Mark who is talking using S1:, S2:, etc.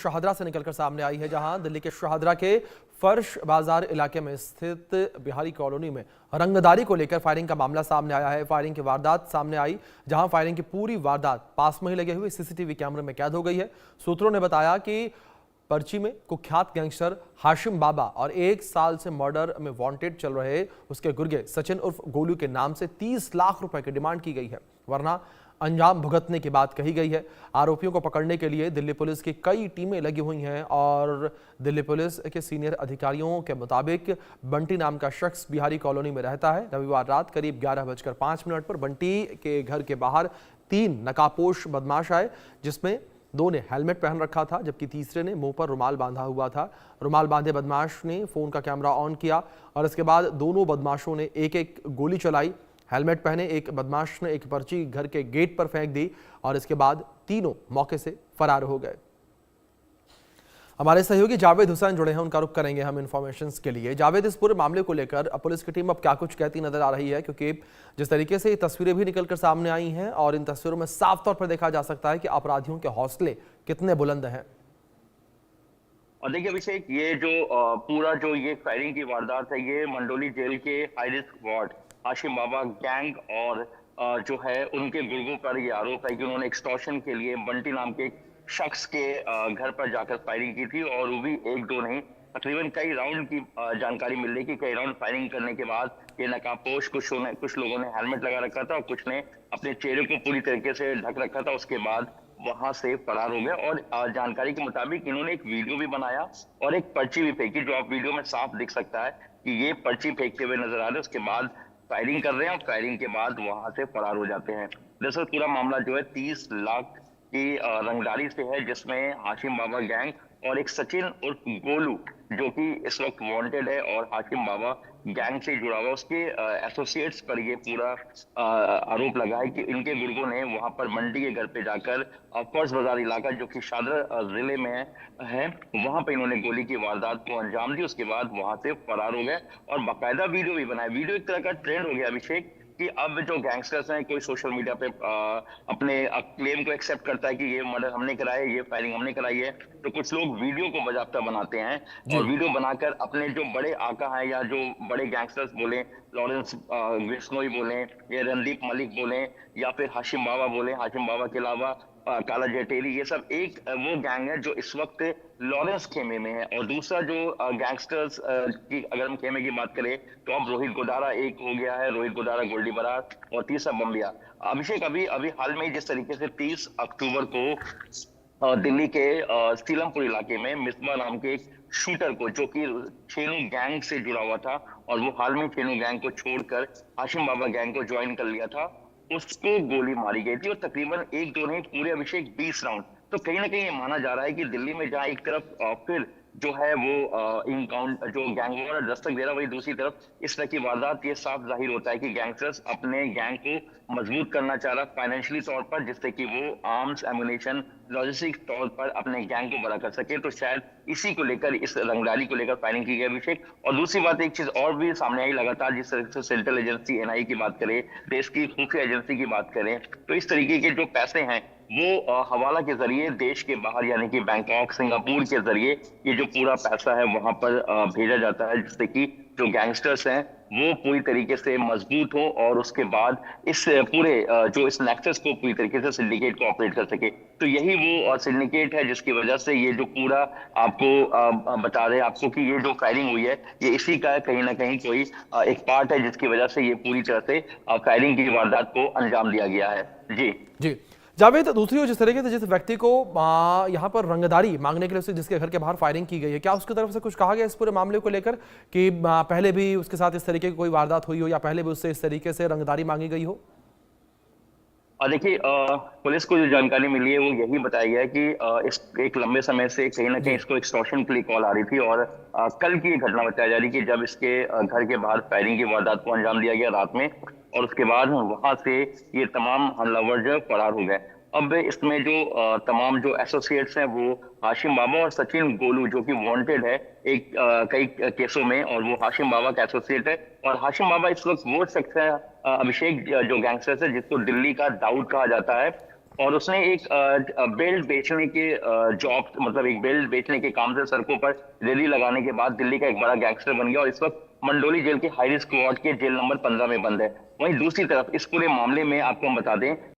S1: शाहदरा से निकलकर सामने आई है, जहां दिल्ली के शाहदरा के फर्श बाजार इलाके में स्थित बिहारी कॉलोनी में रंगदारी को लेकर फायरिंग का मामला सामने आया है। फायरिंग की वारदात सामने आई, जहां फायरिंग की पूरी वारदात पास में ही लगे हुए सीसीटीवी कैमरे में कैद हो गई है। सूत्रों ने बताया कि पर्ची में कुख्यात गैंगस्टर हाशिम बाबा और 1 साल से मर्डर में वांटेड चल रहे उसके गुर्गे सचिन उर्फ गोलू के नाम से 30 लाख रुपए की डिमांड की गई है, वरना अंजाम भुगतने की बात कही गई है। आरोपियों को पकड़ने के लिए दिल्ली पुलिस की कई टीमें लगी हुई हैं और दिल्ली पुलिस के सीनियर अधिकारियों के मुताबिक बंटी नाम का शख्स बिहारी कॉलोनी में रहता है। रविवार रात करीब 11:05 पर बंटी के घर के बाहर 3 नकाबपोश बदमाश आए, जिसमें 2 ने हेलमेट पहन रखा था, जबकि तीसरे ने मुंह पर रुमाल बांधा हुआ था। रुमाल बांधे बदमाश ने फोन का कैमरा ऑन किया और इसके बाद दोनों बदमाशों ने एक एक गोली चलाई। हेलमेट पहने एक बदमाश ने एक पर्ची घर के गेट पर फेंक दी और इसके बाद तीनों मौके से फरार हो गए। हमारे सहयोगी जावेद हुसैन जुड़े हैं, उनका रुख करेंगे हम इन्फॉर्मेशन के लिए। जावेद, इस पूरे मामले को लेकर पुलिस की टीम अब क्या कुछ कहती नजर आ रही है, क्योंकि जिस तरीके से ये तस्वीरें भी निकलकर सामने आई हैं और इन तस्वीरों में साफ तौर पर देखा जा सकता है कि अपराधियों के हौसले कितने बुलंद हैं।
S2: और देखिए अभिषेक, ये जो पूरा जो ये फायरिंग की वारदात है, ये मंडोली जेल के हाई रिस्क वार्ड हाशिम बाबा गैंग और जो है उनके गुर्गों पर ये आरोप है कि उन्होंने एक्सटॉर्शन के लिए बंटी नाम के शख्स के घर पर जाकर फायरिंग की थी, और वो भी 1-2 नहीं, तकरीबन कई राउंड की जानकारी मिल रही कि कई राउंड फायरिंग करने के बाद ये नकाबपोश कुछ लोगों ने हेलमेट लगा रखा था और कुछ ने अपने चेहरे को पूरी तरीके से ढक रखा था। उसके बाद वहां से फरार हो गए और जानकारी के मुताबिक इन्होंने एक वीडियो भी बनाया और एक पर्ची भी फेंकी, जो आप वीडियो में साफ दिख सकता है कि ये पर्ची फेंकते हुए नजर आ रहे हैं। उसके बाद फायरिंग कर रहे हैं और फायरिंग के बाद वहां से फरार हो जाते हैं। दरअसल पूरा मामला जो है 30 लाख की रंगदारी से है, जिसमें हाशिम बाबा गैंग और एक सचिन उर्फ गोलू जो कि इस वक्त वांटेड है और हाशिम बाबा गैंग से जुड़ा हुआ, उसके एसोसिएट्स पर ये पूरा आरोप लगा है कि इनके गुर्गों ने वहां पर मंडी के घर पे जाकर फर्श बाजार इलाका जो कि शाहदरा जिले में है वहां पे इन्होंने गोली की वारदात को अंजाम दी। उसके बाद वहां से फरार हो गए और बाकायदा वीडियो भी बनाया। वीडियो एक तरह का ट्रेंड हो गया अभिषेक कि अब जो गैंगस्टर्स हैं, कोई सोशल मीडिया पे अपने क्लेम को एक्सेप्ट करता है कि ये मर्डर हमने कराया, ये फायरिंग हमने कराई है, तो कुछ लोग वीडियो को बाकायदा बनाते हैं और वीडियो बनाकर अपने जो बड़े आका हैं या जो बड़े गैंगस्टर्स बोले, लॉरेंस बिश्नोई बोले या रणदीप मलिक बोले या फिर हाशिम बाबा बोले, हाशिम बाबा के अलावा काला जटेली, ये सब एक वो गैंग है जो इस वक्त लॉरेंस खेमे में है। और दूसरा जो गैंगस्टर्स की अगर हम खेमे की बात करें तो अब रोहित गोदारा एक हो गया है, रोहित गोदारा, गोल्डी बरार और तीसरा बम्बिया। अभिषेक, अभी हाल में जिस तरीके से 30 अक्टूबर को दिल्ली के सीलमपुर इलाके में मिसबा नाम के एक शूटर को, जो कि छेनू गैंग से जुड़ा हुआ था और वो हाल में छेनू गैंग को छोड़कर हाशिम बाबा गैंग को ज्वाइन कर लिया था, उसको गोली मारी गई थी और तकरीबन 1-2 नहीं, पूरे अभिषेक 20 राउंड। तो कहीं ना कहीं ये माना जा रहा है कि दिल्ली में जहां एक तरफ फिर जो है वो इनकाउंटर जो गैंग वॉर दस्तक दे रहा है, वही दूसरी तरफ इस तरह की वारदात, ये साफ जाहिर होता है कि गैंगस्टर्स अपने गैंग को मजबूत करना चाह रहा है फाइनेंशियली तौर पर, जिससे कि वो आर्म्स, एम्युनिशन, लॉजिस्टिक तौर पर अपने गैंग को बड़ा कर सके। तो शायद इसी को लेकर, इस रंगदारी को लेकर फायरिंग की गई अभिषेक। और दूसरी बात, एक चीज और भी सामने आई लगातार, जिस तरह से सेंट्रल एजेंसी एनआईए की बात करें, देश की खुफिया एजेंसी की बात करें, तो इस तरीके के जो पैसे हैं वो हवाला के जरिए देश के बाहर यानी कि बैंकॉक, सिंगापुर के जरिए ये जो पूरा पैसा है वहां पर भेजा जाता है, जिससे कि जो गैंगस्टर्स हैं वो पूरी तरीके से मजबूत हो और उसके बाद इस पूरे जो इस नेक्सस को पूरी तरीके से सिंडिकेट को ऑपरेट कर सके। तो यही वो सिंडिकेट है जिसकी वजह से ये जो पूरा आपको बता रहे हैं आपको कि ये जो फायरिंग हुई है ये इसी का कहीं ना कहीं कोई एक पार्ट है, जिसकी वजह से ये पूरी तरह से फायरिंग की वारदात को अंजाम दिया गया है। जी
S1: जी जावेद, दूसरी ओर जिस तरीके से जिस व्यक्ति को यहाँ पर रंगदारी मांगने के लिए उससे जिसके घर के बाहर फायरिंग की गई है, क्या उसकी तरफ से कुछ कहा गया इस पूरे मामले को लेकर कि पहले भी उसके साथ इस तरीके की कोई वारदात हुई हो या पहले भी उससे इस तरीके से रंगदारी मांगी गई हो?
S2: और देखिए, पुलिस को जो जानकारी मिली है वो यही बताया गया है कि इस एक लंबे समय से कहीं ना कहीं इसको एक्सटॉर्शन के लिए कॉल आ रही थी और कल की घटना बताई जा रही कि जब इसके घर के बाहर फायरिंग की वारदात को अंजाम दिया गया रात में, और उसके बाद वहां से ये तमाम हमलावर जो फरार हो गए। अब इसमें जो तमाम जो एसोसिएट्स हैं वो हाशिम बाबा और सचिन गोलू, जो कि वांटेड है एक कई केसों में, और वो हाशिम बाबा का एसोसिएट है। और हाशिम बाबा इस वक्त वो शख्स है अभिषेक जो गैंगस्टर है जिसको दिल्ली का दाऊद कहा जाता है, और उसने एक बेल्ट बेचने के जॉब, मतलब एक बेल्ट बेचने के काम से सड़कों पर रैली लगाने के बाद दिल्ली का एक बड़ा गैंगस्टर बन गया और इस वक्त मंडोली जेल के हाई रिस्क वार्ड के जेल नंबर 15 में बंद है। वहीं दूसरी तरफ इस पूरे मामले में आपको हम बता दें